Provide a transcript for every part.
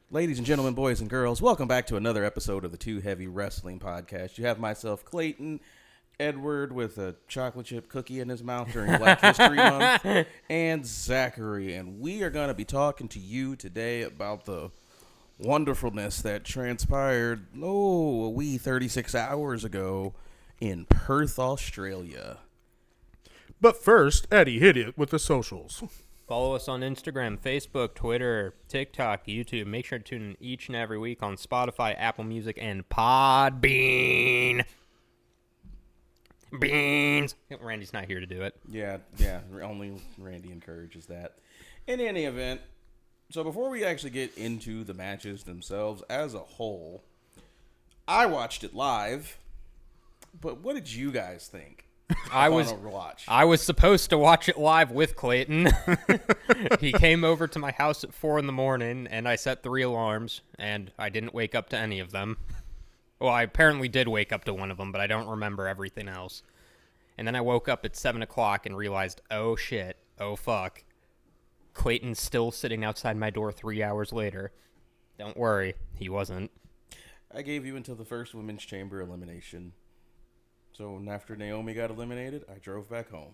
Ladies and gentlemen, boys and girls, welcome back to another episode of the Too Heavy Wrestling Podcast. You have myself, Clayton, Edward with a chocolate chip cookie in his mouth during Black History Month, and Zachary. And we are going to be talking to you today about the wonderfulness that transpired, a wee 36 hours ago in Perth, Australia. But first, Eddie, hit it with the socials. Follow us on Instagram, Facebook, Twitter, TikTok, YouTube. Make sure to tune in each and every week on Spotify, Apple Music, and Podbean. Beans. Randy's not here to do it. Yeah, only Randy encourages that. In any event, so before we actually get into the matches themselves as a whole, I watched it live, but what did you guys think? I was supposed to watch it live with Clayton. He came over to my house at 4 a.m, and I set 3 alarms, and I didn't wake up to any of them. Well, I apparently did wake up to one of them, but I don't remember everything else. And then I woke up at 7 o'clock and realized, oh shit, oh fuck. Clayton's still sitting outside my door 3 hours later. Don't worry, he wasn't. I gave you until the first Women's Chamber elimination. So after Naomi got eliminated, I drove back home.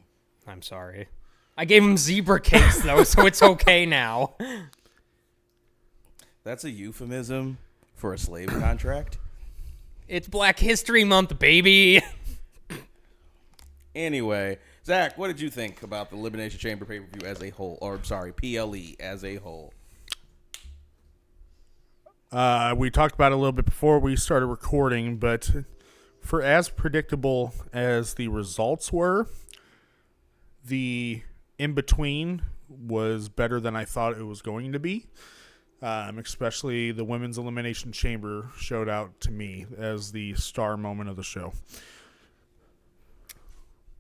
I'm sorry. I gave him zebra cakes, though, so it's okay now. That's a euphemism for a slave contract. It's Black History Month, baby. Anyway, Zach, what did you think about the Elimination Chamber pay-per-view as a whole? PLE as a whole. We talked about it a little bit before we started recording, but for as predictable as the results were, the in-between was better than I thought it was going to be. Especially the Women's Elimination Chamber showed out to me as the star moment of the show.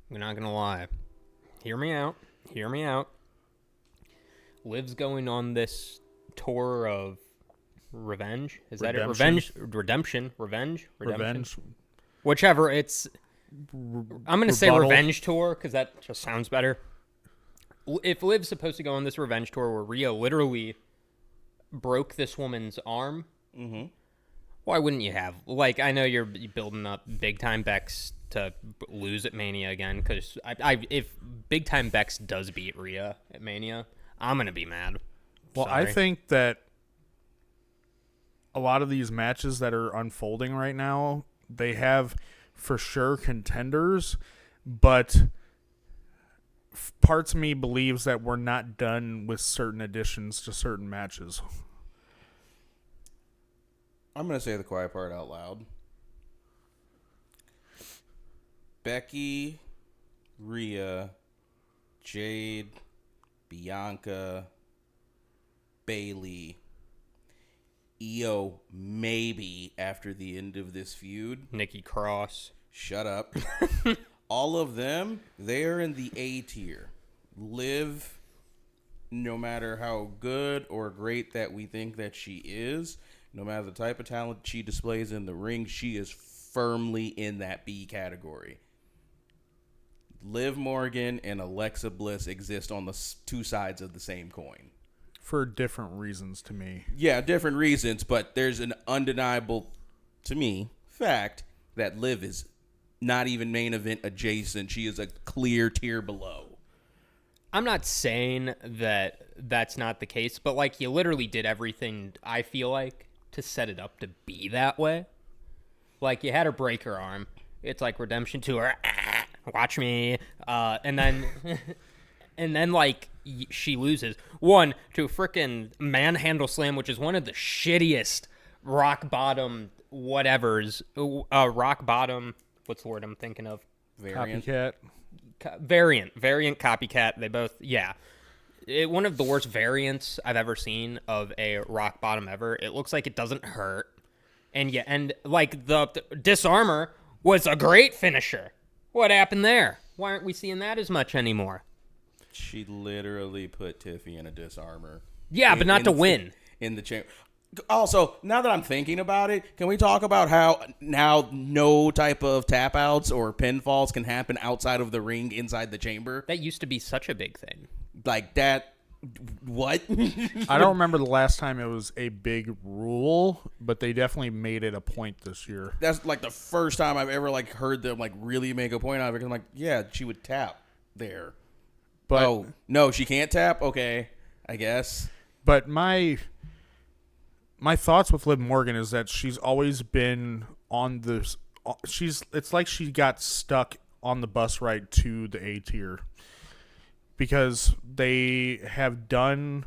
I'm not going to lie. Hear me out. Liv's going on this tour of revenge. Is that it? Redemption. Whichever. I'm going to say revenge tour because that just sounds better. If Liv's supposed to go on this revenge tour where Rhea literally broke this woman's arm, why wouldn't you have? Like, I know you're building up Big Time Bex to lose at Mania again, because if Big Time Bex does beat Rhea at Mania, I'm going to be mad. Well, Sorry. I think that a lot of these matches that are unfolding right now, they have for sure contenders, but parts of me believes that we're not done with certain additions to certain matches. I'm going to say the quiet part out loud. Becky, Rhea, Jade, Bianca, Bayley, Io, maybe after the end of this feud. Nikki Cross. Shut up. All of them, they are in the A tier. Liv, no matter how good or great that we think that she is, no matter the type of talent she displays in the ring, she is firmly in that B category. Liv Morgan and Alexa Bliss exist on the two sides of the same coin. For different reasons to me. Yeah, different reasons, but there's an undeniable, to me, fact that Liv is not even main event adjacent. She is a clear tier below. I'm not saying that that's not the case, but like you literally did everything, I feel like, to set it up to be that way. Like you had her break her arm. It's like redemption to her. Watch me. And then like she loses. One, to a frickin' manhandle slam, which is one of the shittiest rock bottom whatevers. Rock bottom, what's the word I'm thinking of? Variant. Copycat. Variant copycat. They both, yeah. One of the worst variants I've ever seen of a rock bottom ever. It looks like it doesn't hurt. And like the disarmor was a great finisher. What happened there? Why aren't we seeing that as much anymore? She literally put Tiffy in a disarmor. Yeah, but not to win. In the chamber. Also, now that I'm thinking about it, can we talk about how now no type of tap outs or pinfalls can happen outside of the ring inside the chamber? That used to be such a big thing. Like that What? I don't remember the last time it was a big rule, but they definitely made it a point this year. That's like the first time I've ever like heard them like really make a point out of it. Because I'm like, yeah, she would tap there. But oh no, she can't tap. Okay, I guess. But my thoughts with Liv Morgan is that she's always been on this. It's like she got stuck on the bus ride to the A tier because they have done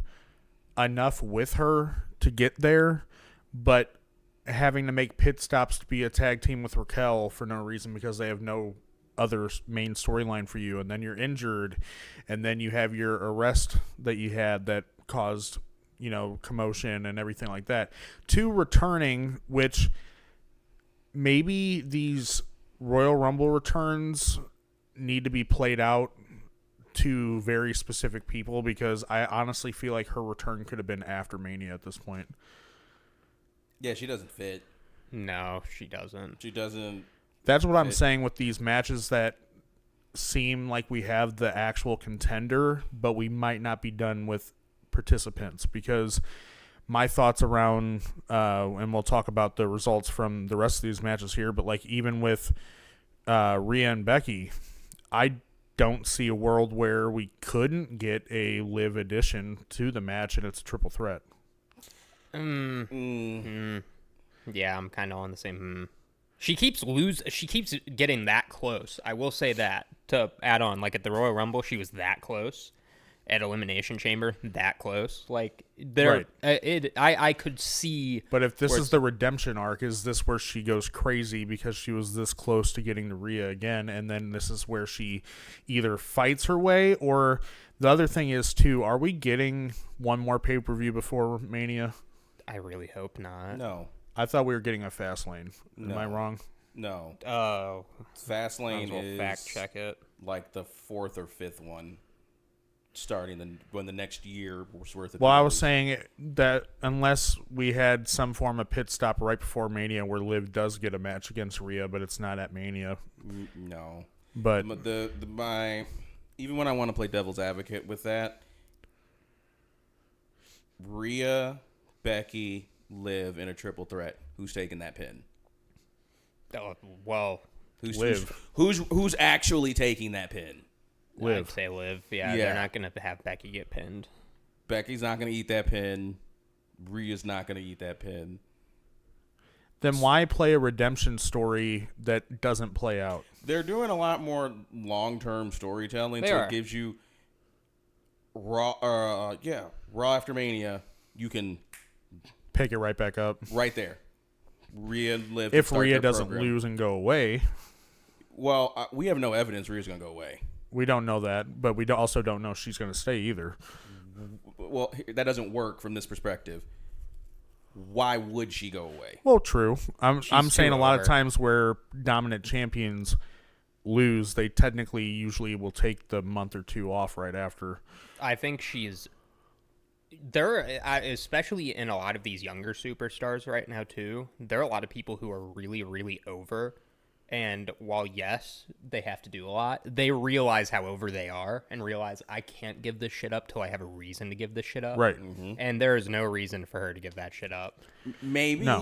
enough with her to get there, but having to make pit stops to be a tag team with Raquel for no reason because they have no other main storyline for you, and then you're injured, and then you have your arrest that you had that caused, commotion and everything like that, to returning, which maybe these Royal Rumble returns need to be played out to very specific people, because I honestly feel like her return could have been after Mania at this point. Yeah, she doesn't fit. No, she doesn't. She doesn't. That's what I'm saying with these matches that seem like we have the actual contender, but we might not be done with participants, because my thoughts around, and we'll talk about the results from the rest of these matches here, but like even with Rhea and Becky, I don't see a world where we couldn't get a Liv addition to the match and it's a triple threat. Yeah, I'm kind of on the same. She keeps getting that close. I will say that, to add on, like at the Royal Rumble, she was that close. At Elimination Chamber, that close. Like there, right. I could see. But if this is the redemption arc, is this where she goes crazy because she was this close to getting to Rhea again, and then this is where she either fights her way, or the other thing is too, are we getting one more pay-per-view before Mania? I really hope not. No. I thought we were getting a Fastlane. Am I wrong? No. Oh, Fastlane is fact check it. Like the fourth or fifth one, starting when the next year was worth it. Well, I was saying that unless we had some form of pit stop right before Mania where Liv does get a match against Rhea, but it's not at Mania. No. But even when I want to play devil's advocate with that, Rhea, Becky, Liv in a triple threat. Who's taking that pin? Oh, well, Who's actually taking that pin? Liv. I'd say Liv. Yeah, they're not going to have Becky get pinned. Becky's not going to eat that pin. Rhea's not going to eat that pin. Then why play a redemption story that doesn't play out? They're doing a lot more long-term storytelling, it gives you Raw after Mania. You can pick it right back up. Right there. Rhea and Liv. If Rhea doesn't lose and go away. Well, we have no evidence Rhea's going to go away. We don't know that, but we also don't know she's going to stay either. Well, that doesn't work from this perspective. Why would she go away? Well, true. I'm saying a lot of times where dominant champions lose, they technically usually will take the month or two off right after. I think there, especially in a lot of these younger superstars right now too, there are a lot of people who are really, really over. And while, yes, they have to do a lot, they realize how over they are and realize I can't give this shit up till I have a reason to give this shit up. Right. Mm-hmm. And there is no reason for her to give that shit up. Maybe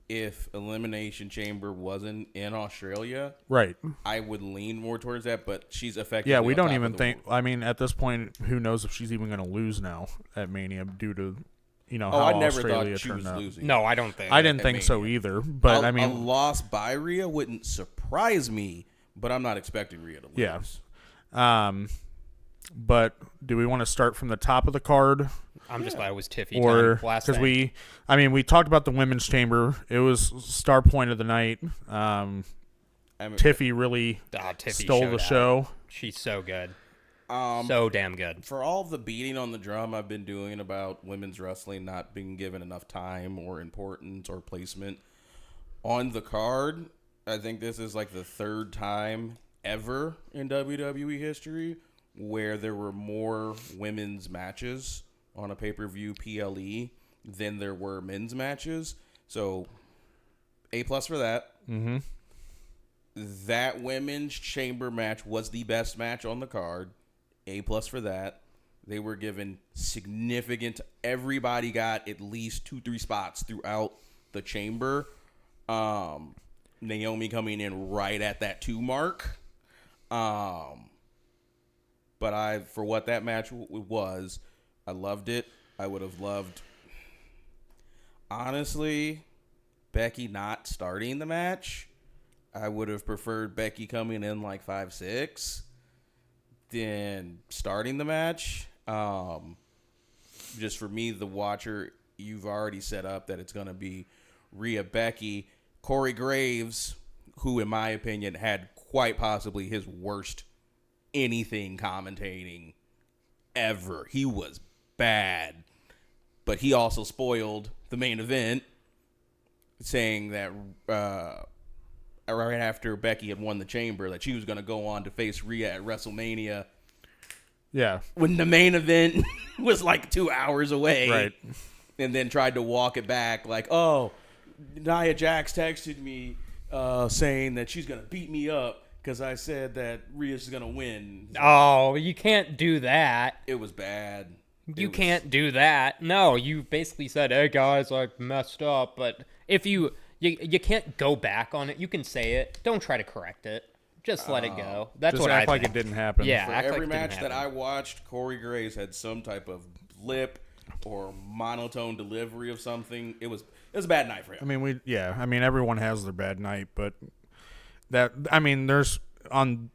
if Elimination Chamber wasn't in Australia, right, I would lean more towards that, but she's effectively we don't even think, I mean, at this point, who knows if she's even going to lose now at Mania due to... how I never Australia thought she was losing. No, I don't think. I didn't think so either. But I mean, a loss by Rhea wouldn't surprise me, but I'm not expecting Rhea to lose. Yeah. But do we want to start from the top of the card? I'm just glad it was Tiffy or because we talked about the women's chamber. It was star point of the night. Tiffy really stole the show. She's so good. So damn good. For all the beating on the drum I've been doing about women's wrestling not being given enough time or importance or placement on the card, I think this is like the third time ever in WWE history where there were more women's matches on a pay-per-view PLE than there were men's matches. So, A+ for that. Mm-hmm. That women's chamber match was the best match on the card. A+ for that. They were given significant. Everybody got at least 2-3 spots throughout the chamber. Naomi coming in right at that 2 mark. But for what that match was, I loved it. I would have loved, honestly, Becky not starting the match. I would have preferred Becky coming in like 5-6 than starting the match. Just for me, the watcher, you've already set up that it's going to be Rhea Becky. Corey Graves, who in my opinion had quite possibly his worst anything commentating ever. He was bad. But he also spoiled the main event, saying that right after Becky had won the chamber, that she was going to go on to face Rhea at WrestleMania. Yeah. When the main event was like 2 hours away. Right. And then tried to walk it back like, oh, Nia Jax texted me saying that she's going to beat me up because I said that Rhea's going to win. Oh, you can't do that. It was bad. You can't do that. No, you basically said, hey, guys, I messed up. But if you can't go back on it. You can say it. Don't try to correct it. Just let it go. That's just what act I like think. it didn't happen. Yeah, For act every like it didn't match that happen. I watched, Corey Graves had some type of blip or monotone delivery of something. It was a bad night for him. I mean, everyone has their bad night, but there's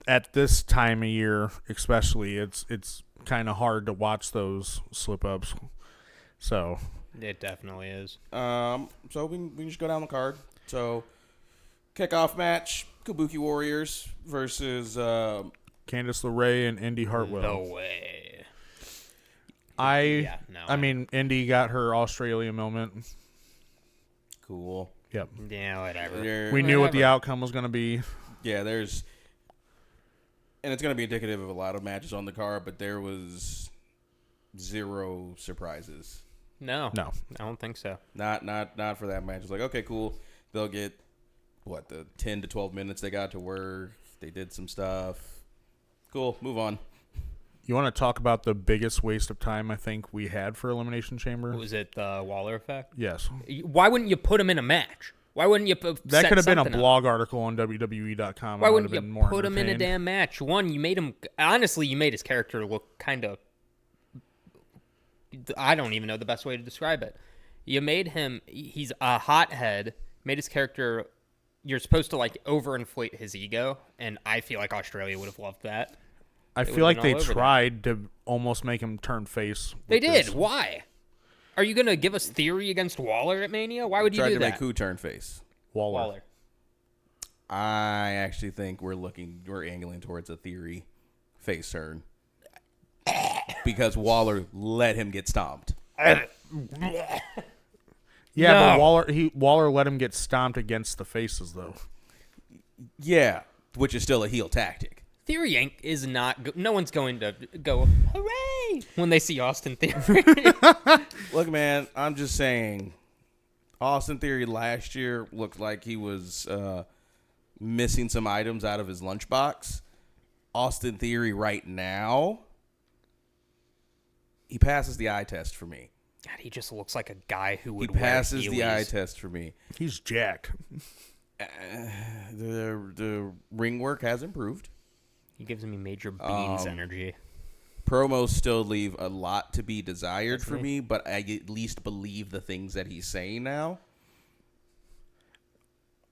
at this time of year, especially, it's kind of hard to watch those slip ups. So It definitely is. So we can just go down the card. So kickoff match: Kabuki Warriors versus Candice LeRae and Indy Hartwell. No way. Indy got her Australia moment. Cool. Yep. Yeah, whatever. We knew what the outcome was going to be. Yeah, and it's going to be indicative of a lot of matches on the card, but there was zero surprises. No, I don't think so. Not for that match. It's like, okay, cool. They'll get the 10 to 12 minutes they got to work. They did some stuff. Cool. Move on. You want to talk about the biggest waste of time I think we had for Elimination Chamber? Was it the Waller effect? Yes. Why wouldn't you put him in a match? Why wouldn't you That could have been a something up? blog article on WWE.com. Why wouldn't you more put him in a damn match? One, you made his character look kind of, I don't even know the best way to describe it. You made him, he's a hothead, made his character, you're supposed to overinflate his ego, and I feel like Australia would have loved that. I feel like they tried to almost make him turn face. They did. Why? Are you going to give us theory against Waller at Mania? Why would you do that? Tried to make who turn face? Waller. I actually think we're angling towards a theory face turn. Because Waller let him get stomped. Yeah, No. but Waller let him get stomped against the faces, though. Yeah, which is still a heel tactic. Theory Inc. is not... No one's going to go, hooray, when they see Austin Theory. Look, man, I'm just saying, Austin Theory last year looked like he was missing some items out of his lunchbox. Austin Theory right now, he passes the eye test for me. God, he just looks like a guy who would He passes wear the eye Heelys. test for me. He's jacked. The ring work has improved. He gives me major Beans energy. Promos still leave a lot to be desired for me, but I at least believe the things that he's saying now.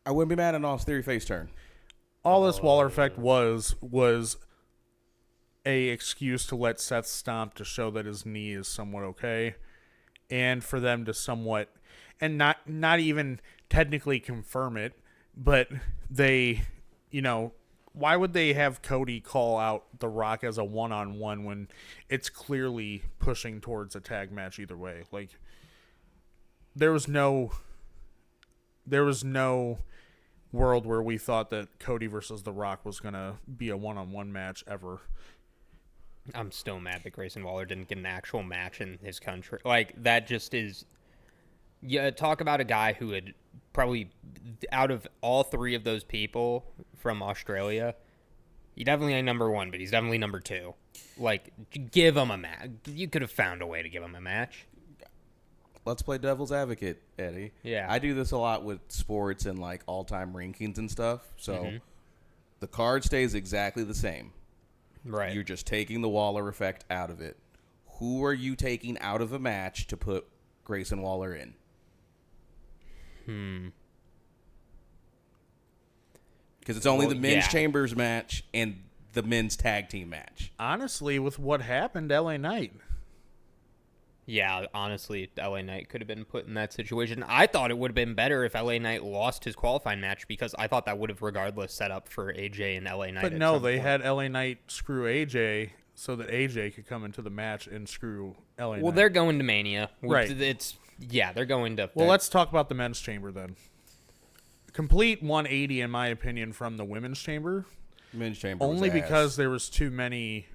I wouldn't be mad at Austin Theory face turn. All this Waller effect was a excuse to let Seth stomp to show that his knee is somewhat okay, and for them to somewhat, and not even technically confirm it, but they, why would they have Cody call out The Rock as a one-on-one when it's clearly pushing towards a tag match either way? Like, there was no world where we thought that Cody versus The Rock was going to be a one-on-one match ever. I'm still mad that Grayson Waller didn't get an actual match in his country. Like, that just is... Yeah, talk about a guy who had probably, out of all three of those people from Australia, He definitely ain't number 1, but he's definitely number 2. Like, give him a match. You could have found a way to give him a match. Let's play devil's advocate, Eddie. Yeah. I do this a lot with sports and like all-time rankings and stuff. So the card stays exactly the same. Right. You're just taking the Waller effect out of it. Who are you taking out of a match to put Grayson Waller in? Because it's only the men's Chambers match and the men's tag team match. Honestly, with what happened, LA Knight. Yeah, honestly, LA Knight could have been put in that situation. I thought it would have been better if LA Knight lost his qualifying match because I thought that would have regardless set up for AJ and LA Knight. But no, they had LA Knight screw AJ so that AJ could come into the match and screw LA Knight. Well, they're going to Mania. Right. They're going to... Well, let's talk about the men's chamber then. Complete 180, in my opinion, from the women's chamber. Men's chamber Only was because ass. there was too many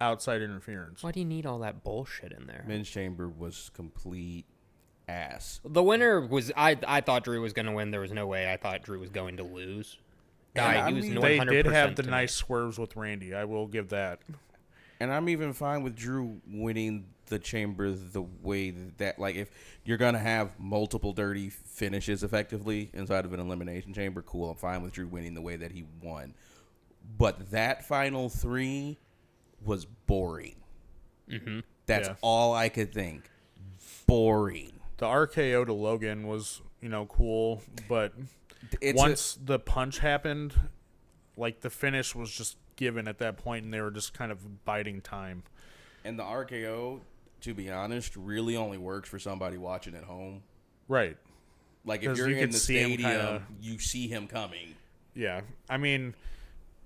outside interference. Why do you need all that bullshit in there? Men's chamber was complete ass. The winner was... I thought Drew was going to win. There was no way I thought Drew was going to lose. I He was mean, They did 100% have the to nice me. swerves with Randy. I will give that. And I'm even fine with Drew winning the chamber the way that, like, if you're going to have multiple dirty finishes effectively inside of an elimination chamber, cool. I'm fine with Drew winning the way that he won. But that final 3 was boring. Mm-hmm. That's Yeah. all I could think. Boring. The RKO to Logan was, cool, but once the punch happened, like, the finish was just given at that point, and they were just kind of biding time. And the RKO, to be honest, really only works for somebody watching at home. Right. Like, if 'Cause you're you in can the see him stadium, you see him coming. Yeah. I mean,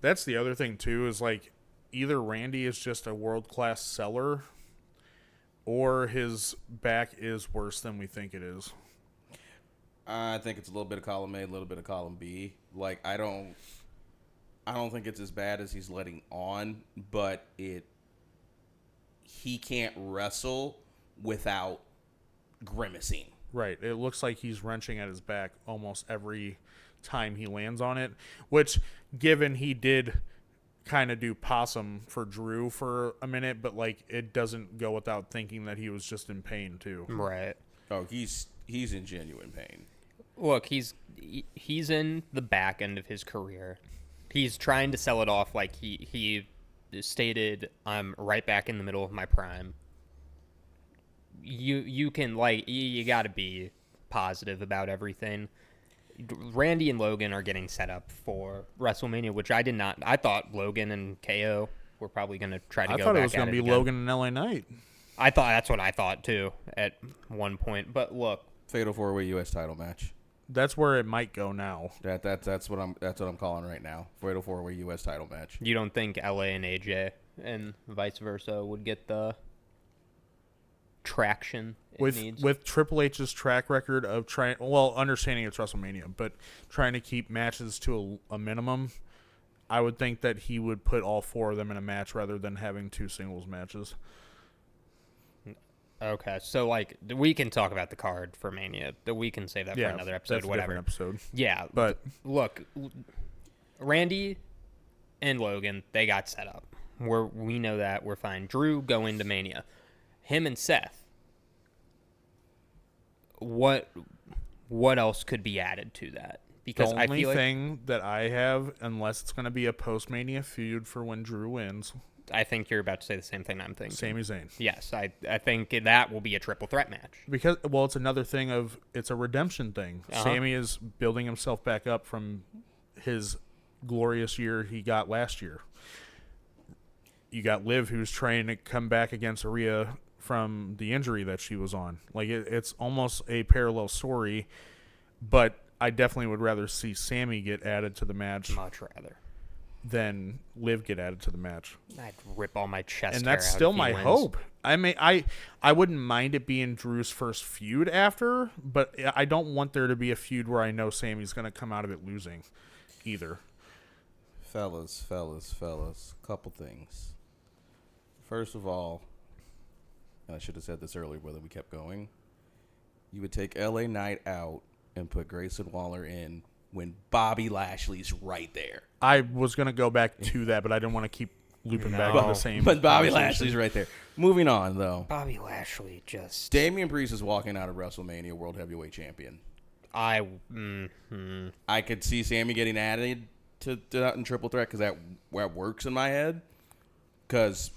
that's the other thing, too, is, like, either Randy is just a world-class seller or his back is worse than we think it is. I think it's a little bit of column A, a little bit of column B. Like, I don't think it's as bad as he's letting on, but he can't wrestle without grimacing. Right. It looks like he's wrenching at his back almost every time he lands on it, which, given he did kind of do possum for Drew for a minute, but, like, it doesn't go without thinking that he was just in pain, too. Right. Oh, he's in genuine pain. Look, he's in the back end of his career. He's trying to sell it off like he stated, I'm right back in the middle of my prime. You can, like, you got to be positive about everything. Randy and Logan are getting set up for WrestleMania, which I did not. I thought Logan and KO were probably going to try to I go thought back it was at going to be again. Logan and LA Knight. That's what I thought too at one point. But look, Fatal 4-way U.S. title match. That's where it might go now. That's what I'm calling right now. Fatal 4-way U.S. title match. you don't think LA and AJ and vice versa would get the traction it needs? With Triple H's track record of understanding it's WrestleMania, but trying to keep matches to a minimum, I would think that he would put all 4 of them in a match rather than having 2 singles matches. Okay, so, like, we can talk about the card for Mania. We can save that for another episode, that's a whatever. different episode. Yeah, But look, Randy and Logan, they got set up. We know that. We're fine. Drew go into Mania. Him and Seth. What else could be added to that? Because the I only feel like thing that I have, unless it's going to be a post-Mania feud for when Drew wins, I think you're about to say the same thing I'm thinking. Sami Zayn. Yes, I think that will be a triple threat match. Because, it's another thing of, it's a redemption thing. Uh-huh. Sami is building himself back up from his glorious year he got last year. You got Liv, who's trying to come back against Rhea from the injury that she was on. Like, it's almost a parallel story, but I definitely would rather see Sami get added to the match Much rather. than Liv get added to the match. I'd rip all my chest And hair that's out still if he my wins. hope. I wouldn't mind it being Drew's first feud after, but I don't want there to be a feud where I know Sami's going to come out of it losing either. Fellas. Couple things. First of all, and I should have said this earlier, whether we kept going, you would take LA Knight out and put Grayson Waller in when Bobby Lashley's right there. I was going to go back to that, but I didn't want to keep looping back to the same. But Bobby conversation. Lashley's right there. Moving on, though. Bobby Lashley just... Damian Priest is walking out of WrestleMania World Heavyweight Champion. I could see Sammy getting added to that in Triple Threat because that works in my head. Because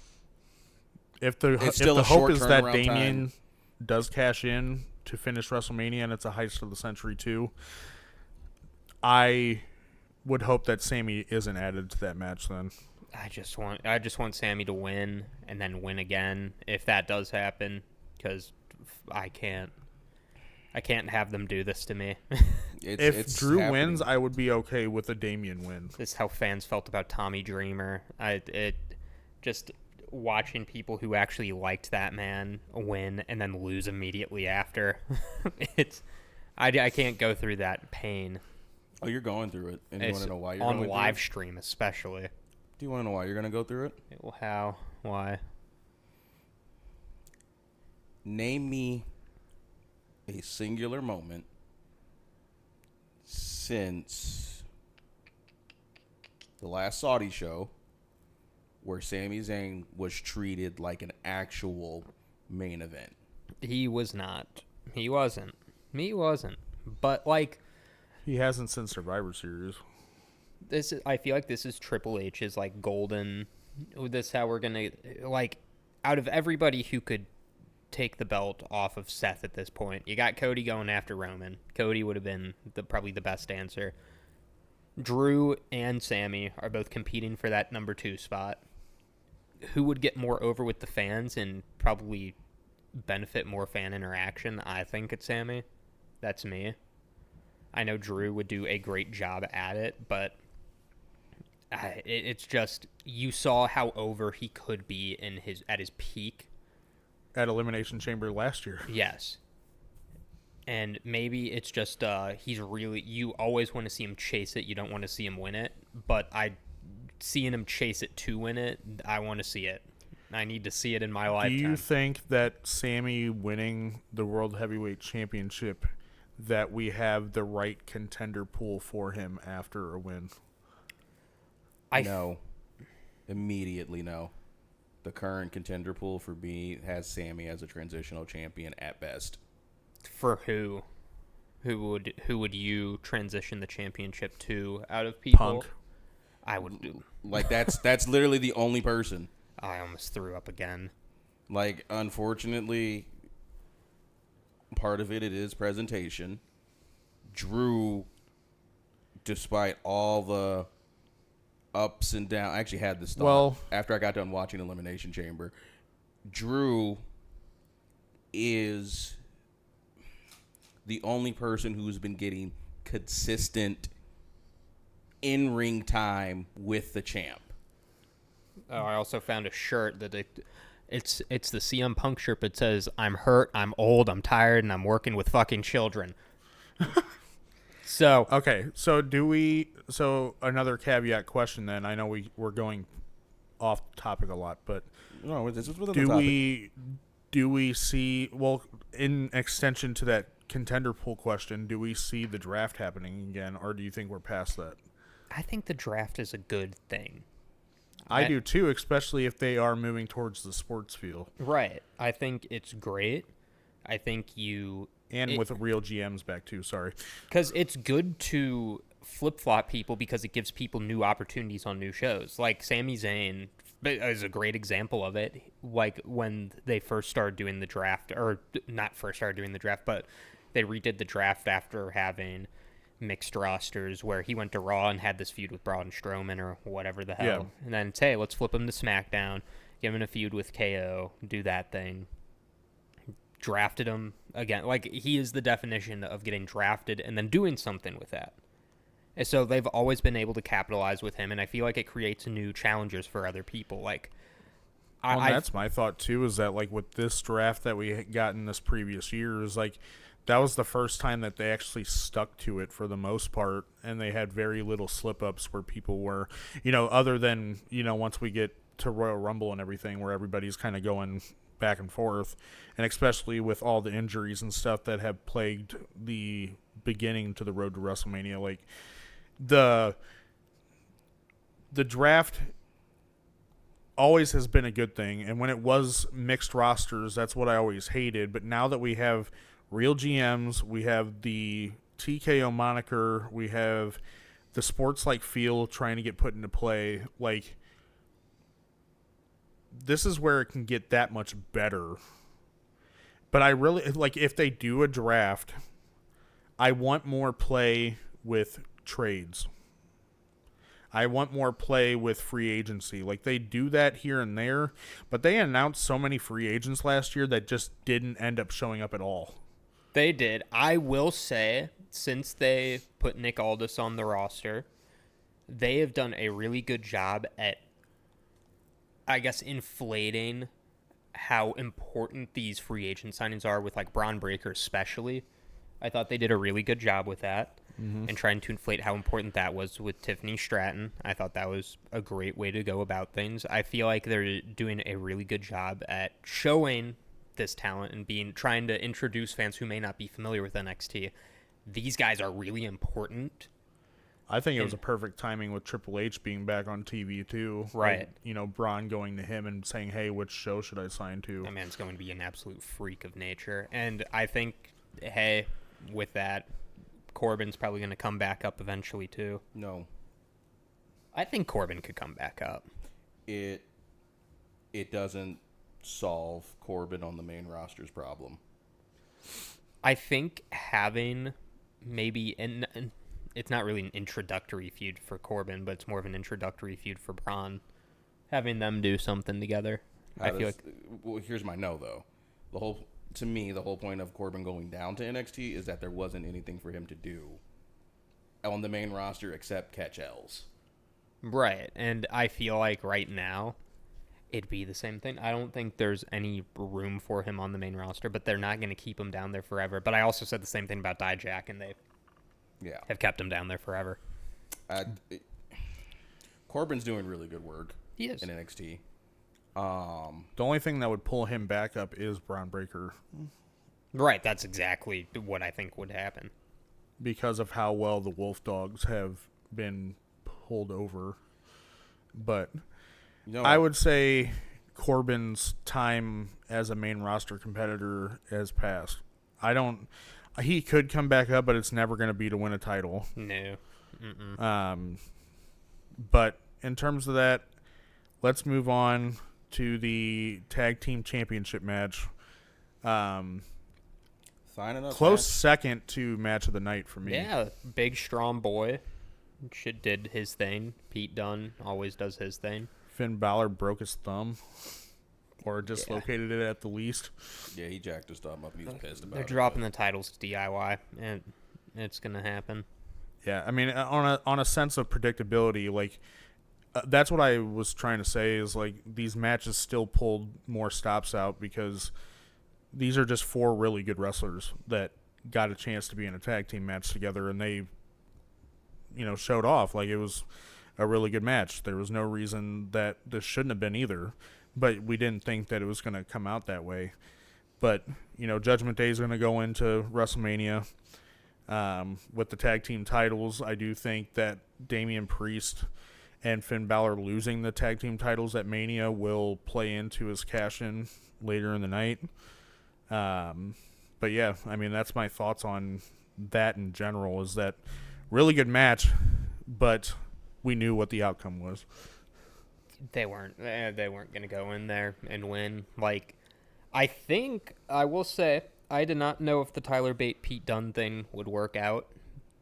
if the hope is that Damian does cash in to finish WrestleMania and it's a heist of the century too, I would hope that Sammy isn't added to that match then. I just want Sammy to win and then win again if that does happen, because I can't have them do this to me. If Drew wins, I would be okay with a Damian win. This is how fans felt about Tommy Dreamer. Just watching people who actually liked that man win and then lose immediately after. I can't go through that pain. Oh, you're going through it, and you want to know why you're on going live through it? stream especially. Do you want to know why you're going to go through it? How? Why? Name me a singular moment since the last Saudi show where Sami Zayn was treated like an actual main event. He was not. He wasn't. But, like... He hasn't since Survivor Series. I feel like this is Triple H's, like, golden... This is how we're gonna... Like, out of everybody who could take the belt off of Seth at this point, you got Cody going after Roman. Cody would have been probably the best answer. Drew and Sammy are both competing for that number 2 spot. Who would get more over with the fans and probably benefit more fan interaction? I think it's Sammy. That's me. I know Drew would do a great job at it, but it's just, you saw how over he could be at his peak. At Elimination Chamber last year. Yes. And maybe it's just he's really... You always want to see him chase it. You don't want to see him win it. But seeing him chase it to win it, I want to see it. I need to see it in my lifetime. Do you think that Sammy winning the World Heavyweight Championship, that we have the right contender pool for him after a win? No. Immediately no. The current contender pool for me has Sammy as a transitional champion at best. For who? Who would you transition the championship to out of people? Punk. I would do. Like, that's literally the only person. I almost threw up again. Like, unfortunately, part of it is presentation. Drew, despite all the ups and downs, I actually had this thought after I got done watching Elimination Chamber. Drew is the only person who's been getting consistent in-ring time with the champ. Oh, I also found a shirt that it's the CM Punk shirt that says, "I'm hurt, I'm old, I'm tired, and I'm working with fucking children." So okay, so another caveat question then. I know we're going off topic a lot, but no, this is within the topic. Do we see, well, in extension to that contender pool question, do we see the draft happening again, or do you think we're past that? I think the draft is a good thing. I do too, especially if they are moving towards the sports field. Right. I think it's great. I think with real GMs back too, sorry. Because it's good to flip-flop people because it gives people new opportunities on new shows. Like Sami Zayn is a great example of it. Like when they first started doing the draft, or not first started doing the draft, but they redid the draft after having mixed rosters where he went to Raw and had this feud with Braun Strowman or whatever the hell. Yeah. And then say, let's flip him to SmackDown, give him a feud with KO, do that thing. Drafted him again. Like, he is the definition of getting drafted and then doing something with that. And so they've always been able to capitalize with him, and I feel like it creates new challengers for other people. Like, that's my thought too, is that like with this draft that we got in this previous year, is like that was the first time that they actually stuck to it for the most part, and they had very little slip-ups where people were, other than, once we get to Royal Rumble and everything where everybody's kind of going back and forth, and especially with all the injuries and stuff that have plagued the beginning to the road to WrestleMania. Like the draft always has been a good thing, and when it was mixed rosters, that's what I always hated. But now that we have real GMs, we have the TKO moniker, we have the sports-like feel trying to get put into play, like, this is where it can get that much better. But I really, like, if they do a draft, I want more play with trades. I want more play with free agency. Like, they do that here and there, but they announced so many free agents last year that just didn't end up showing up at all. They did. I will say, since they put Nick Aldis on the roster, they have done a really good job at, I guess, inflating how important these free agent signings are with, like, Braun Breaker especially. I thought they did a really good job with that and trying to inflate how important that was with Tiffany Stratton. I thought that was a great way to go about things. I feel like they're doing a really good job at showing this talent and trying to introduce fans who may not be familiar with NXT. These guys are really important. I think it was a perfect timing with Triple H being back on TV too. Right. Like, Braun going to him and saying, hey, which show should I sign to? That man's going to be an absolute freak of nature. And I think, hey, with that, Corbin's probably going to come back up eventually too. No. I think Corbin could come back up. It doesn't solve Corbin on the main roster's problem. I think having maybe it's not really an introductory feud for Corbin, but it's more of an introductory feud for Braun. Having them do something together. Well, here's my no though. To me, the whole point of Corbin going down to NXT is that there wasn't anything for him to do on the main roster except catch L's. Right, and I feel like right now it'd be the same thing. I don't think there's any room for him on the main roster, but they're not going to keep him down there forever. But I also said the same thing about Dijak, and they have kept him down there forever. Corbin's doing really good work He is. in NXT. The only thing that would pull him back up is Braun Breaker Right, that's exactly what I think would happen. because of how well the Wolf Dogs have been pulled over. But I would say Corbin's time as a main roster competitor has passed. He could come back up, but it's never going to be to win a title. No. Mm-mm. But in terms of that, let's move on to the tag team championship match. Signing up Close match. second to match of the night for me. Yeah, big, strong boy. Shit did his thing. Pete Dunne always does his thing. Finn Balor broke his thumb. Or dislocated it at the least. Yeah, he jacked his thumb up and he was pissed about it. They're dropping the titles to DIY, and it's going to happen. Yeah, I mean, on a sense of predictability, like, that's what I was trying to say is, like, these matches still pulled more stops out because these are just four really good wrestlers that got a chance to be in a tag team match together, and they, showed off. Like, it was a really good match. There was no reason that this shouldn't have been either, but we didn't think that it was going to come out that way. But, Judgment Day is going to go into WrestleMania with the tag team titles. I do think that Damian Priest and Finn Balor losing the tag team titles at Mania will play into his cash-in later in the night. But yeah, I mean, that's my thoughts on that in general, is that really good match, but we knew what the outcome was. They weren't going to go in there and win. Like, I think, I will say, I did not know if the Tyler Bate Pete Dunne thing would work out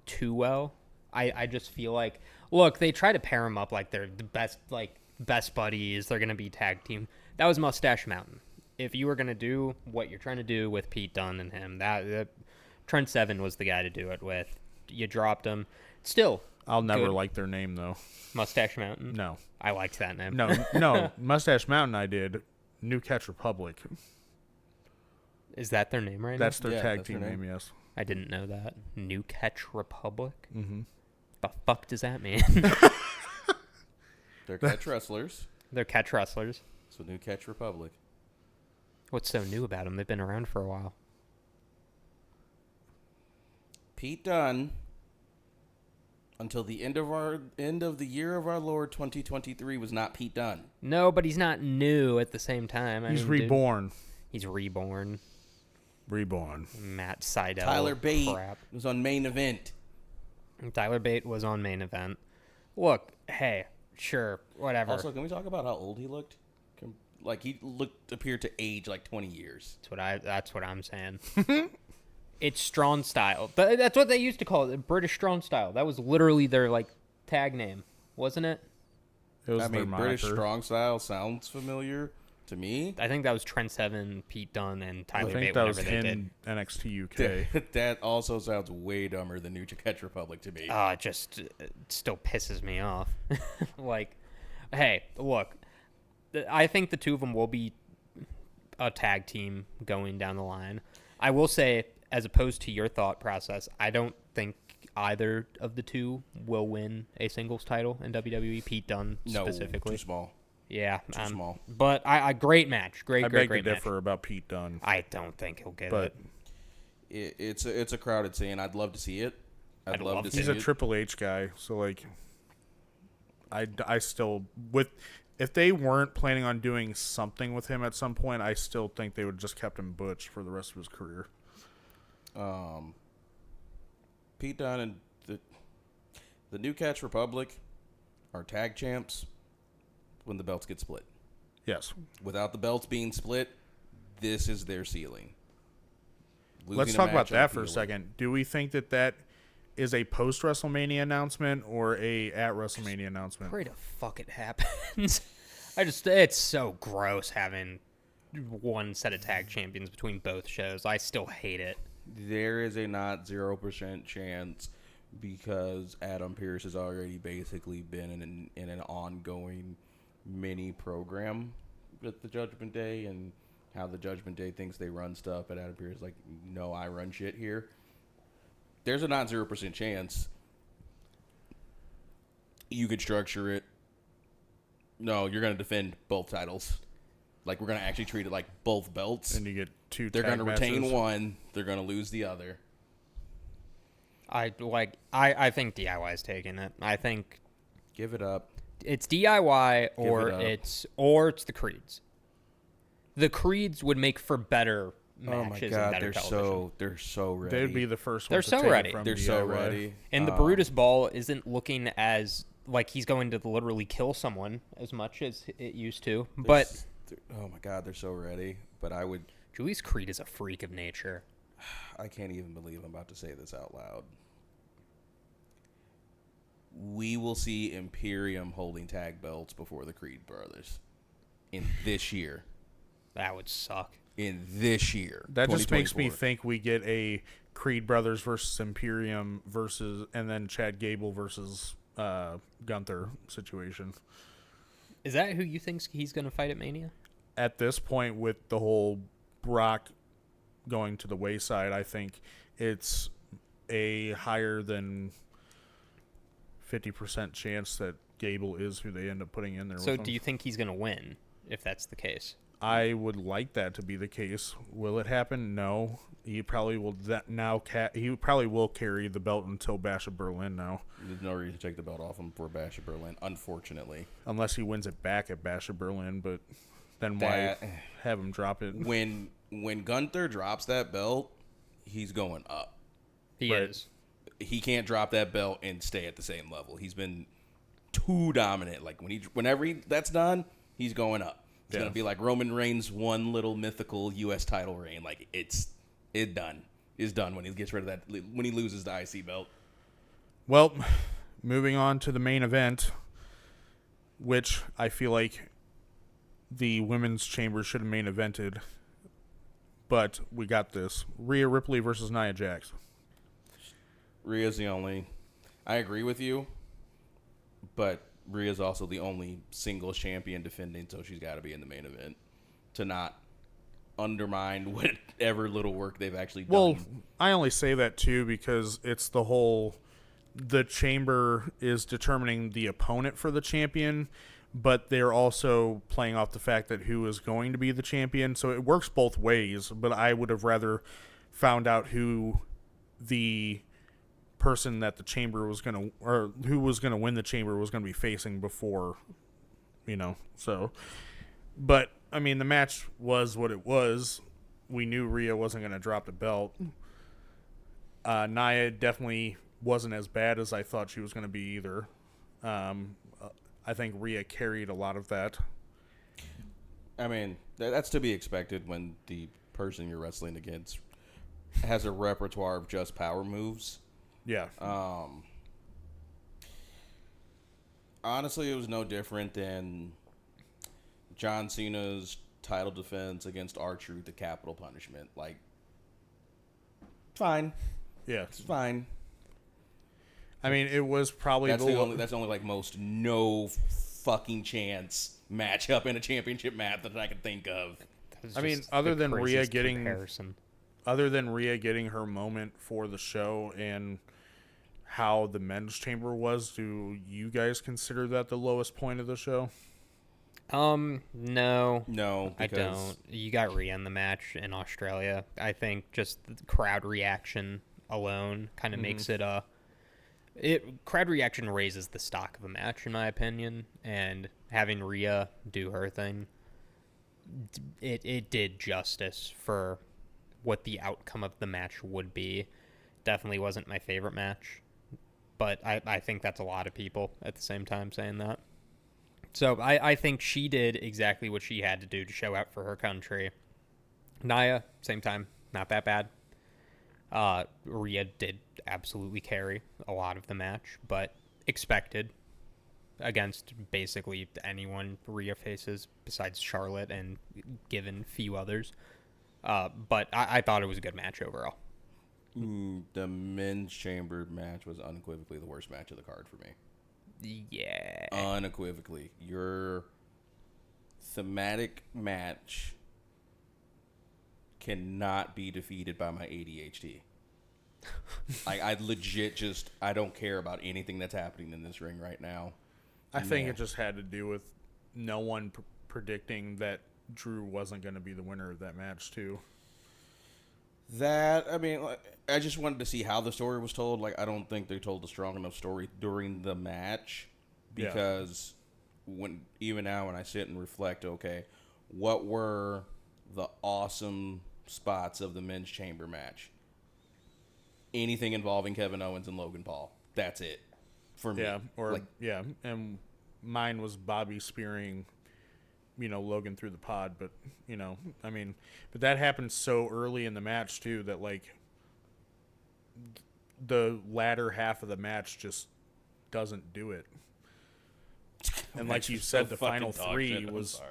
too well. I just feel like, look, they try to pair them up like they're the best buddies. They're going to be tag team. That was Mustache Mountain. If you were going to do what you're trying to do with Pete Dunne and him, that Trent Seven was the guy to do it with. You dropped him. Still, I'll never good. like their name, though. Mustache Mountain? No. I liked that name. No. Mustache Mountain I did. New Catch Republic. Is that their name right That's now? their tag that's team their name, name. yes. I didn't know that. New Catch Republic? Mm-hmm. The fuck does that mean? They're catch wrestlers. They're catch wrestlers. So New Catch Republic. What's so new about them? They've been around for a while. Pete Dunne, until the end of the year of our Lord 2023, was not Pete Dunne. No, but he's not new at the same time. He's reborn. He's reborn. Reborn. Matt Seidel. Tyler Bate crap. was on Main Event. Tyler Bate was on Main Event. Look, hey, sure, whatever. Also, can we talk about how old he looked? Like, he appeared to age like 20 years. That's what I'm saying. It's Strong Style. That's what they used to call it, British Strong Style. That was literally their like tag name, wasn't it? It was I their mean, British moniker. Strong Style sounds familiar to me. I think that was Trent Seven, Pete Dunne, and Tyler I think Bate that was whenever they did. in NXT UK. That also sounds way dumber than New Czech Republic to me. It still pisses me off. Like, hey, look, I think the two of them will be a tag team going down the line. I will say, as opposed to your thought process, I don't think either of the two will win a singles title in WWE. Pete Dunne specifically. Too small. Yeah, Too small. But I great match, great I beg match. to differ about Pete Dunne. I don't think he'll get But it. It's a crowded scene. I'd love to see it. I'd love to see he's it. a Triple H guy, so like, I still if they weren't planning on doing something with him at some point, I still think they would just kept him Butch for the rest of his career. Pete Dunne and the New Catch Republic are tag champs when the belts get split. Yes. Without the belts being split, this is their ceiling. Let's talk about that for a second. Do we think that is a post WrestleMania announcement or a at WrestleMania announcement? Pray to fuck it happens. It's so gross having one set of tag champions between both shows. I still hate it. There is a not 0% chance because Adam Pearce has already basically been in an ongoing mini program with the Judgment Day and how the Judgment Day thinks they run stuff, and Adam Pearce is like, no, I run shit here. There's a not 0% chance you could structure it. No, you're going to defend both titles. Like, we're going to actually treat it like both belts. And you get two They're tag going to retain matches. one. They're going to lose the other. I think DIY's taking it. I think Give it up. it's DIY or it up. it's the Creeds. The Creeds would make for better matches Oh my and god, better television. they're so ready. They'd be the first They're ones to so take ready. it from They're DIY. so ready. And the Brutus Ball isn't looking as like he's going to literally kill someone as much as it used to. But Oh my god, they're so ready. But Julius Creed is a freak of nature. I can't even believe I'm about to say this out loud. We will see Imperium holding tag belts before the Creed brothers in this year. That would suck. In this year. That just makes me 2024. think we get a Creed Brothers versus Imperium and then Chad Gable versus Gunther situation. Is that who you think he's going to fight at Mania? At this point, with the whole Brock going to the wayside, I think it's a higher than 50% chance that Gable is who they end up putting in there. So with him. do you think he's going to win if that's the case? I would like that to be the case. Will it happen? No. He probably will. He probably will carry the belt until Bash of Berlin now, There's no reason to take the belt off him for Bash of Berlin, unfortunately. unless he wins it back at Bash of Berlin. But then why have him drop it? When Gunther drops that belt, he's going up. He Right. is. He can't drop that belt and stay at the same level. He's been too dominant. Like whenever that's done, he's going up. It's gonna be like Roman Reigns' one little mythical U.S. title reign. Like it's done. It's done when he gets rid of that. When he loses the IC belt. Well, moving on to the main event, which I feel like the women's chamber should have main evented, but we got this: Rhea Ripley versus Nia Jax. Rhea's the only. I agree with you, but Rhea's also the only singles champion defending, so she's got to be in the main event to not undermine whatever little work they've actually done. Well, I only say that too because it's the chamber is determining the opponent for the champion, but they're also playing off the fact that who is going to be the champion. So it works both ways, but I would have rather found out who the person that the chamber was going to, or who was going to win the chamber was going to be facing before, so. But, I mean, the match was what it was. We knew Rhea wasn't going to drop the belt. Nia definitely wasn't as bad as I thought she was going to be either. I think Rhea carried a lot of that. I mean, that's to be expected when the person you're wrestling against has a repertoire of just power moves. Yeah. Honestly, it was no different than John Cena's title defense against R-Truth at Capital Punishment. Like, fine. Yeah. It's fine. I mean, it was probably that's the only like most no fucking chance matchup in a championship match that I can think of. I mean, other than Rhea getting her moment for the show and how the men's chamber was, do you guys consider that the lowest point of the show? No, I because don't. You got Rhea in the match in Australia. I think just the crowd reaction alone kind of makes it crowd reaction raises the stock of a match, in my opinion, and having Rhea do her thing, it did justice for what the outcome of the match would be. Definitely wasn't my favorite match, but I think that's a lot of people at the same time saying that. So I think she did exactly what she had to do to show out for her country. Nia, same time, not that bad. Rhea did absolutely carry a lot of the match, but expected against basically anyone Rhea faces besides Charlotte and given few others. But I thought it was a good match overall. The men's chamber match was unequivocally the worst match of the card for me. Yeah. Unequivocally. Your thematic match cannot be defeated by my ADHD. I legit I don't care about anything that's happening in this ring right now. I think it just had to do with no one predicting that Drew wasn't going to be the winner of that match, too. I mean, I just wanted to see how the story was told. Like, I don't think they told a strong enough story during the match because even now when I sit and reflect, okay, what were the awesome spots of the men's chamber match? Anything involving Kevin Owens and Logan Paul. That's it for me. And mine was Bobby spearing, Logan through the pod, but but that happened so early in the match too that like the latter half of the match just doesn't do it. And like you said, the final three was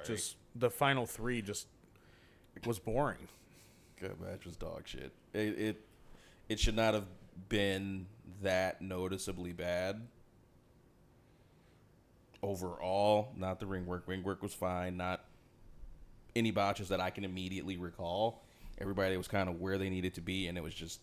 boring. That match was dog shit. It should not have been that noticeably bad. Overall, not the ring work. Ring work was fine. Not any botches that I can immediately recall. Everybody was kind of where they needed to be, and it was just...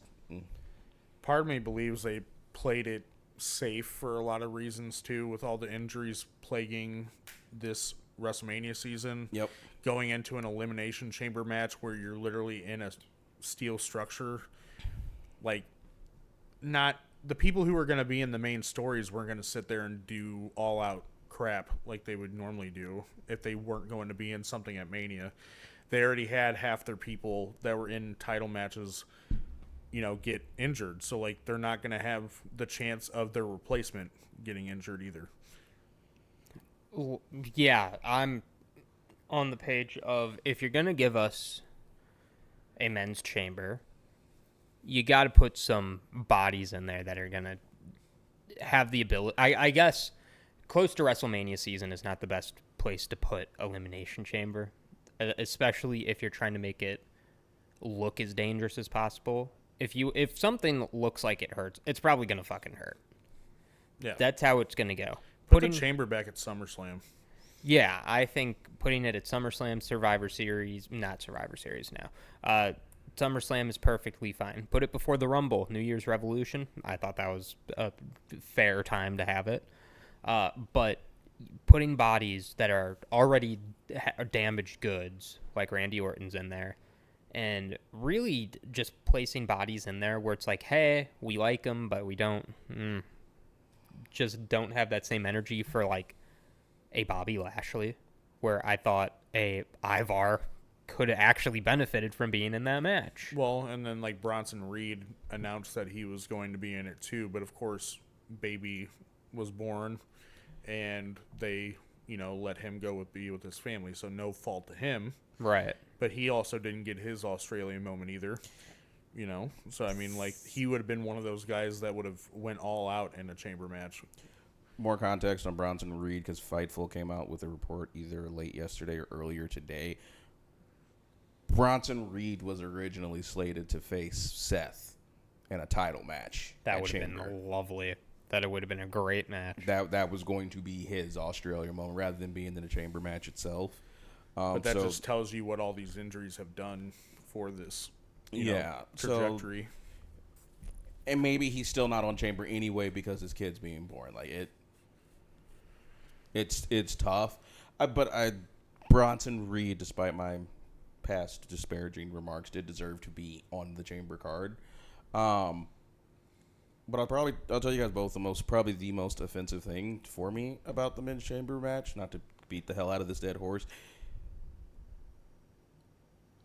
Part of me believes they played it safe for a lot of reasons, too, with all the injuries plaguing this WrestleMania season. Yep. Going into an Elimination Chamber match where you're literally in a steel structure. Like, not... The people who were going to be in the main stories weren't going to sit there and do all-out crap like they would normally do if they weren't going to be in something at Mania. They already had half their people that were in title matches, get injured. So, like, they're not going to have the chance of their replacement getting injured either. Yeah, I'm on the page of if you're going to give us a men's chamber, you got to put some bodies in there that are going to have the ability. I guess close to WrestleMania season is not the best place to put Elimination Chamber, especially if you're trying to make it look as dangerous as possible. If something looks like it hurts, it's probably going to fucking hurt. Yeah. That's how it's going to go. Put the chamber back at SummerSlam. Yeah, I think putting it at SummerSlam, not Survivor Series now. SummerSlam is perfectly fine. Put it before the Rumble, New Year's Revolution. I thought that was a fair time to have it. But putting bodies that are already damaged goods, like Randy Orton's in there, and really just placing bodies in there where it's like, hey, we like them, but we don't just don't have that same energy for like a Bobby Lashley, where I thought a Ivar could have actually benefited from being in that match. Well, and then like Bronson Reed announced that he was going to be in it too, but of course, baby was born, and they, let him go be with his family, so no fault to him. Right. But he also didn't get his Australian moment either, So I mean, like he would have been one of those guys that would have went all out in a chamber match. More context on Bronson Reed, because Fightful came out with a report either late yesterday or earlier today. Bronson Reed was originally slated to face Seth in a title match. That would have been lovely. That it would have been a great match. That was going to be his Australia moment rather than being in the chamber match itself. But that just tells you what all these injuries have done for this trajectory. And maybe he's still not on chamber anyway because his kid's being born. Like it's tough. Bronson Reed, despite my past disparaging remarks, did deserve to be on the chamber card. But I'll tell you guys both probably the most offensive thing for me about the men's chamber match, not to beat the hell out of this dead horse.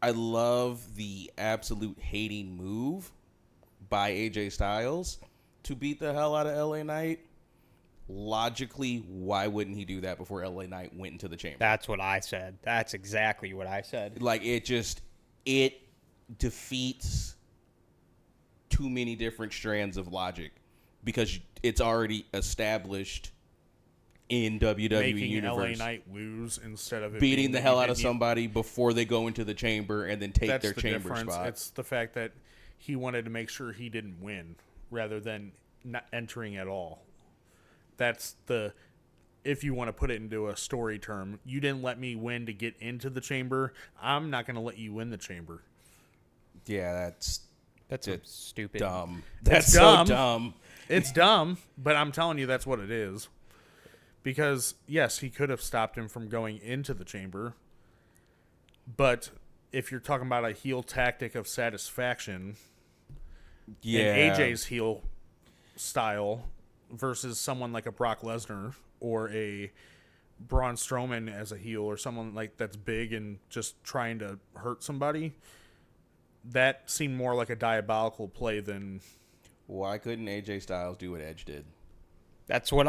I love the absolute hating move by AJ Styles to beat the hell out of LA Knight. Logically, why wouldn't he do that before LA Knight went into the chamber? That's what I said. That's exactly what I said. Like, it defeats too many different strands of logic because it's already established in WWE Making Universe. LA Knight lose instead of beating the hell out of somebody before they go into the chamber and then take their chamber difference. spot. It's the fact that he wanted to make sure he didn't win rather than not entering at all. That's if you want to put it into a story term, you didn't let me win to get into the chamber. I'm not going to let you win the chamber. Yeah, that's stupid. Dumb. That's so dumb. It's dumb, but I'm telling you that's what it is. Because, yes, he could have stopped him from going into the chamber. But if you're talking about a heel tactic of satisfaction, Yeah. and AJ's heel style versus someone like a Brock Lesnar or a Braun Strowman as a heel or someone like that's big and just trying to hurt somebody, that seemed more like a diabolical play than... Why couldn't AJ Styles do what Edge did? That's what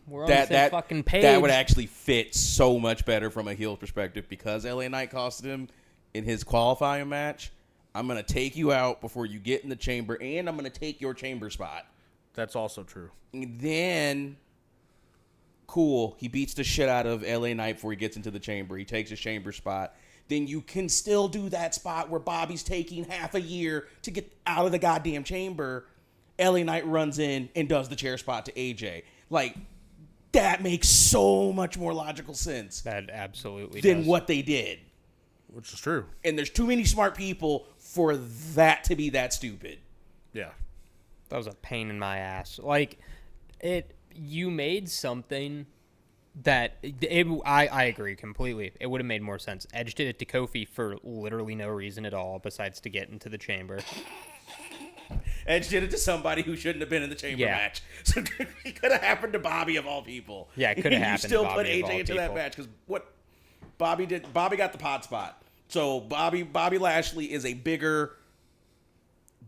we're on the same fucking page. That would actually fit so much better from a heel perspective because LA Knight costed him in his qualifying match. I'm going to take you out before you get in the chamber, and I'm going to take your chamber spot. That's also true. And then, cool, he beats the shit out of LA Knight before he gets into the chamber. He takes his chamber spot. Then you can still do that spot where Bobby's taking half a year to get out of the goddamn chamber. LA Knight runs in and does the chair spot to AJ. Like, that makes so much more logical sense. That absolutely than does. what they did. Which is true. And there's too many smart people for that to be that stupid. Yeah. That was a pain in my ass. Like, you made something that, I agree completely. It would have made more sense. Edge did it to Kofi for literally no reason at all besides to get into the chamber. Edge did it to somebody who shouldn't have been in the chamber match. So it could have happened to Bobby of all people. Yeah, it could have happened to Bobby You still put AJ into that match because what Bobby did, Bobby got the pod spot. So Bobby Lashley is a bigger,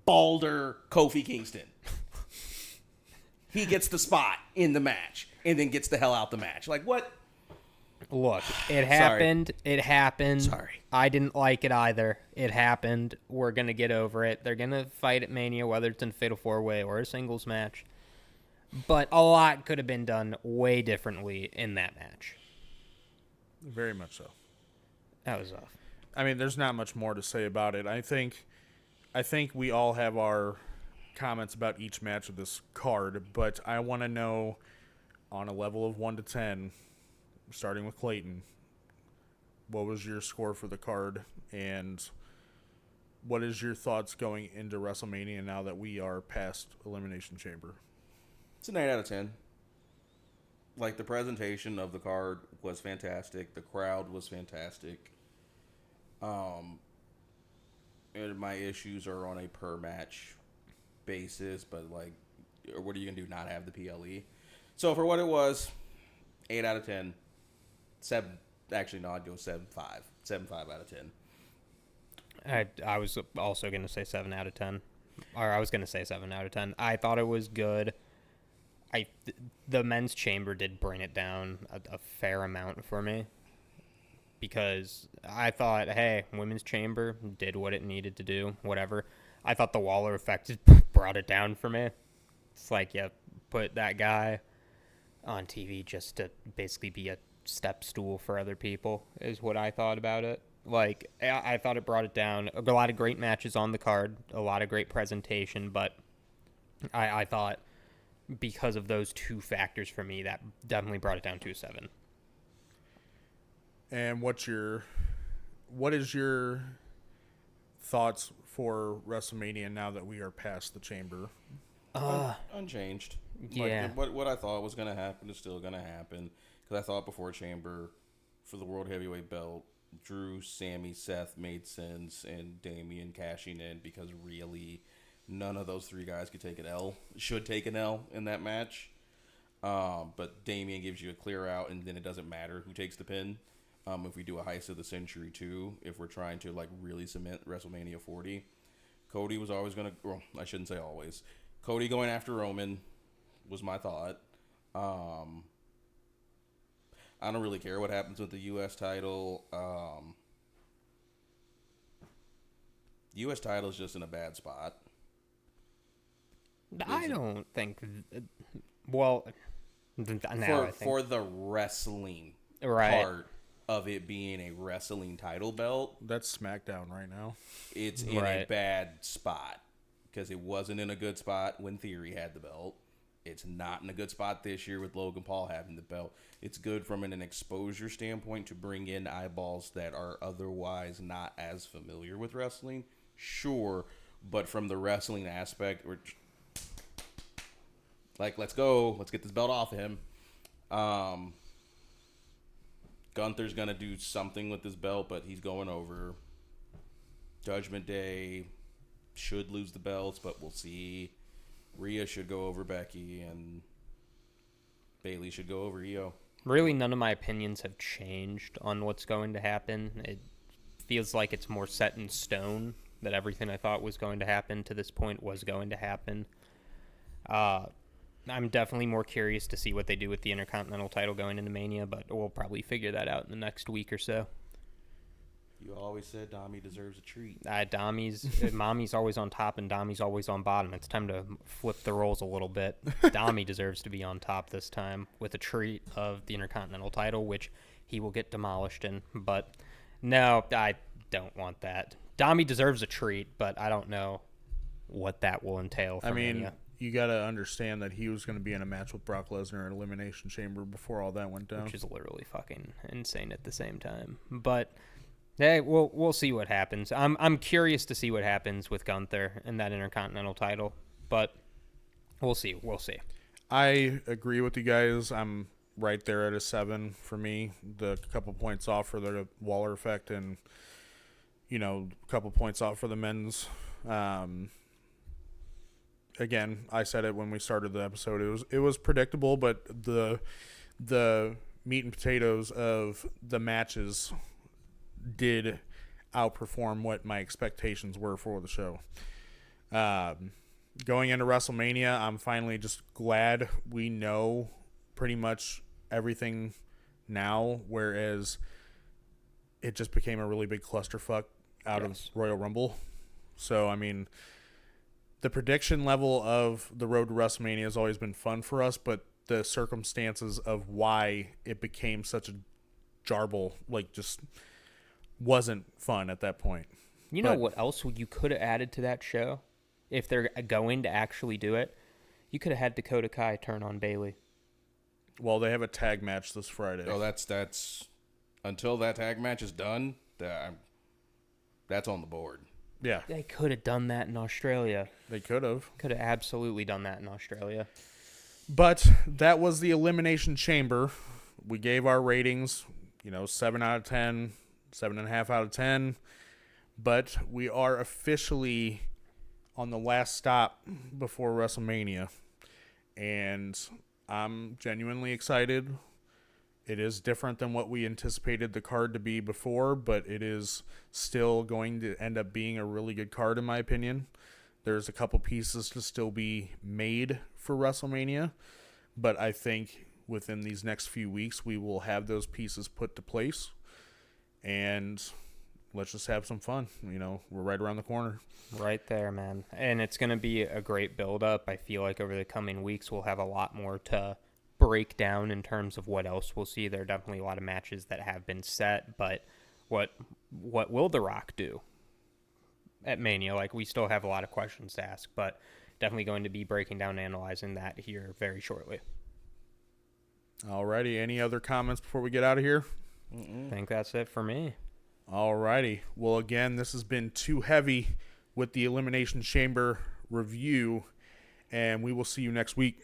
balder Kofi Kingston. He gets the spot in the match and then gets the hell out the match. Like, what? Look, it happened. It happened. Sorry. I didn't like it either. It happened. We're going to get over it. They're going to fight at Mania, whether it's in a Fatal 4-Way or a singles match. But a lot could have been done way differently in that match. Very much so. That was off. I mean, there's not much more to say about it. I think we all have our comments about each match of this card, but I want to know on a level of 1 to 10, starting with Clayton, what was your score for the card, and what is your thoughts going into WrestleMania now that we are past Elimination Chamber? It's an 8 out of 10. Like, the presentation of the card was fantastic. The crowd was fantastic. and my issues are on a per match basis, but like, what are you gonna do? Not have the PLE? So for what it was, 8 out of 10. 7. Actually, no, I'd go 7.5. 7.5 out of 10. I was also going to say 7 out of 10. Or I was going to say 7 out of 10. I thought it was good. The men's chamber did bring it down a fair amount for me. Because I thought, hey, women's chamber did what it needed to do, whatever. I thought the Waller effect brought it down for me. It's like, yeah, put that guy on TV just to basically be a step stool for other people is what I thought about it. Like, I thought it brought it down. A lot of great matches on the card, a lot of great presentation, but I thought because of those two factors for me, that definitely brought it down to a 7. And what is your thoughts for WrestleMania now that we are past the chamber? Unchanged. Yeah. Like, what I thought was going to happen is still going to happen. Because I thought before chamber, for the World Heavyweight Belt, Drew, Sammy, Seth made sense, and Damian cashing in, because really none of those 3 guys should take an L in that match. But Damian gives you a clear out, and then it doesn't matter who takes the pin. If we do a heist of the century too, if we're trying to like really cement WrestleMania 40, Cody was always going to, well, I shouldn't say always. Cody going after Roman was my thought. I don't really care what happens with the U.S. title. U.S. title is just in a bad spot. I don't think. Well, now for the wrestling right. part of it being a wrestling title belt, That's SmackDown right now. it's in a bad spot because it wasn't in a good spot when Theory had the belt. It's not in a good spot this year with Logan Paul having the belt. It's good from an exposure standpoint to bring in eyeballs that are otherwise not as familiar with wrestling. Sure, but from the wrestling aspect, we're like, let's go. Let's get this belt off of him. Gunther's going to do something with this belt, but he's going over. Judgment Day should lose the belts, but we'll see. Rhea should go over Becky, and Bayley should go over Io. Really, none of my opinions have changed on what's going to happen. It feels like it's more set in stone that everything I thought was going to happen to this point was going to happen. I'm definitely more curious to see what they do with the Intercontinental title going into Mania, but we'll probably figure that out in the next week or so. You always said Dami deserves a treat. Mommy's always on top and Dami's always on bottom. It's time to flip the roles a little bit. Dami deserves to be on top this time with a treat of the Intercontinental title, which he will get demolished in. But no, I don't want that. Dami deserves a treat, but I don't know what that will entail for Mania. You got to understand that he was going to be in a match with Brock Lesnar at Elimination Chamber before all that went down. Which is literally fucking insane at the same time. But hey, we'll see what happens. I'm curious to see what happens with Gunther and that Intercontinental title, but we'll see. We'll see. I agree with you guys. I'm right there at a 7 for me. The couple points off for the Waller effect, and a couple points off for the men's. Again, I said it when we started the episode. It was predictable, but the meat and potatoes of the matches did outperform what my expectations were for the show. Going into WrestleMania, I'm finally just glad we know pretty much everything now, whereas it just became a really big clusterfuck out of Royal Rumble. So, the prediction level of the road to WrestleMania has always been fun for us, but the circumstances of why it became such a jarble, just wasn't fun at that point. You know what else you could have added to that show? If they're going to actually do it, you could have had Dakota Kai turn on Bayley. Well, they have a tag match this Friday. Oh, that's until that tag match is done, that's on the board. Yeah. They could have done that in Australia. They could have. Could have absolutely done that in Australia. But that was the Elimination Chamber. We gave our ratings, 7 out of 10, 7.5 out of 10. But we are officially on the last stop before WrestleMania. And I'm genuinely excited. It is different than what we anticipated the card to be before, but it is still going to end up being a really good card in my opinion. There's a couple pieces to still be made for WrestleMania, but I think within these next few weeks we will have those pieces put to place, and let's just have some fun. We're right around the corner. Right there, man. And it's going to be a great build-up. I feel like over the coming weeks we'll have a lot more to break down in terms of what else we'll see. There are definitely a lot of matches that have been set, but what will The Rock do at Mania? Like, we still have a lot of questions to ask, but definitely going to be breaking down and analyzing that here very shortly. Alrighty, any other comments before we get out of here? I think that's it for me. Alrighty, well, again, this has been Too Heavy with the Elimination Chamber review, and we will see you next week.